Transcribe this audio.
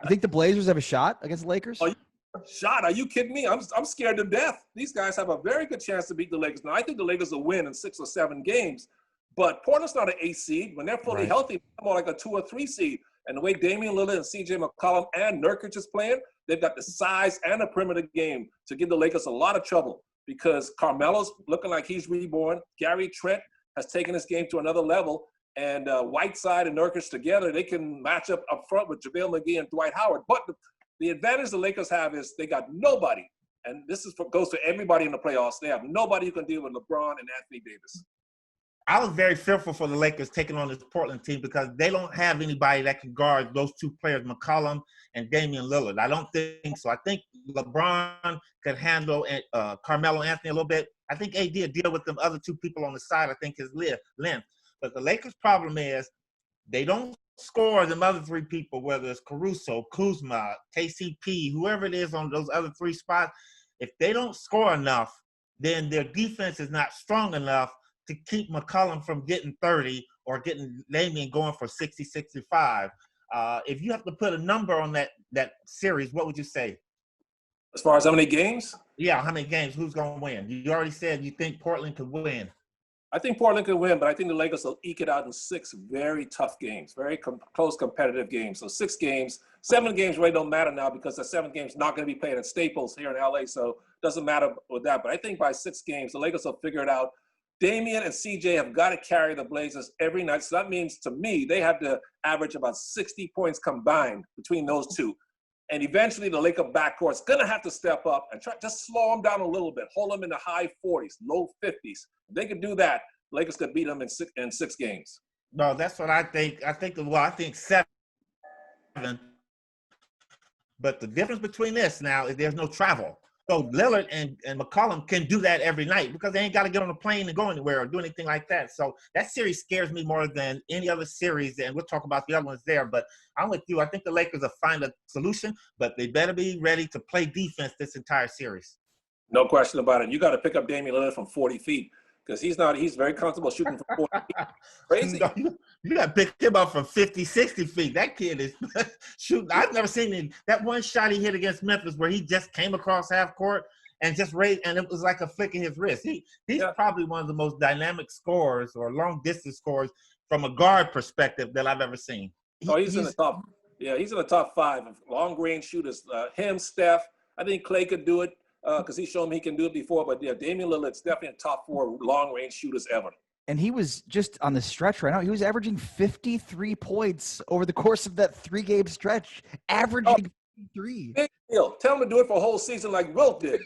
You think the Blazers have a shot against the Lakers? Shot? Are you kidding me? I'm scared to death. These guys have a very good chance to beat the Lakers. Now, I think the Lakers will win in 6 or 7 games, but Portland's not an 8 seed. When they're fully healthy, they're more like a 2 or 3 seed. And the way Damian Lillard and C.J. McCollum and Nurkic is playing, they've got the size and the perimeter game to give the Lakers a lot of trouble because Carmelo's looking like he's reborn. Gary Trent has taken his game to another level. And Whiteside and Nurkic together, they can match up front with JaVale McGee and Dwight Howard. But the advantage the Lakers have is they got nobody. And this goes to everybody in the playoffs. They have nobody who can deal with LeBron and Anthony Davis. I was very fearful for the Lakers taking on this Portland team because they don't have anybody that can guard those two players, McCollum and Damian Lillard. I don't think so. I think LeBron could handle Carmelo Anthony a little bit. I think AD will deal with them other two people on the side. I think his length. But the Lakers' problem is they don't score them other 3 people, whether it's Caruso, Kuzma, KCP, whoever it is on those other 3 spots. If they don't score enough, then their defense is not strong enough to keep McCollum from getting 30 or getting Damian going for 60, 65. If you have to put a number on that series, what would you say? As far as how many games? Yeah, how many games? Who's going to win? You already said you think Portland could win. I think Portland could win, but I think the Lakers will eke it out in 6 very tough games, very close competitive games. So 6 games, 7 games really don't matter now because the 7 games not going to be played at Staples here in LA, so it doesn't matter with that. But I think by 6 games, the Lakers will figure it out. Damian and CJ have got to carry the Blazers every night. So that means, to me, they have to average about 60 points combined between those two. And eventually the Laker backcourt's going to have to step up and try just slow them down a little bit, hold them in the high 40s, low 50s. If they could do that, Lakers could beat them in 6 games. No, that's what I think. I think 7. But the difference between this now is there's no travel. So Lillard and McCollum can do that every night because they ain't got to get on a plane and go anywhere or do anything like that. So that series scares me more than any other series, and we'll talk about the other ones there. But I'm with you. I think the Lakers will find a solution, but they better be ready to play defense this entire series. No question about it. You got to pick up Damian Lillard from 40 feet because he's very comfortable shooting from 40 feet. Crazy. No, you got to pick him up from 50, 60 feet. That kid is shooting. I've never seen him. That one shot he hit against Memphis where he just came across half court and just raised, and it was like a flick of his wrist. He's probably one of the most dynamic scorers or long-distance scorers from a guard perspective that I've ever seen. He's in the top. Yeah, he's in the top 5 of long-range shooters. Him, Steph. I think Clay could do it because he's shown me he can do it before. But, yeah, Damian Lillard's definitely in top 4 long-range shooters ever. And he was just on the stretch right now. He was averaging 53 points over the course of that 3-game stretch, averaging 53. Big deal. Tell him to do it for a whole season like Wilt did.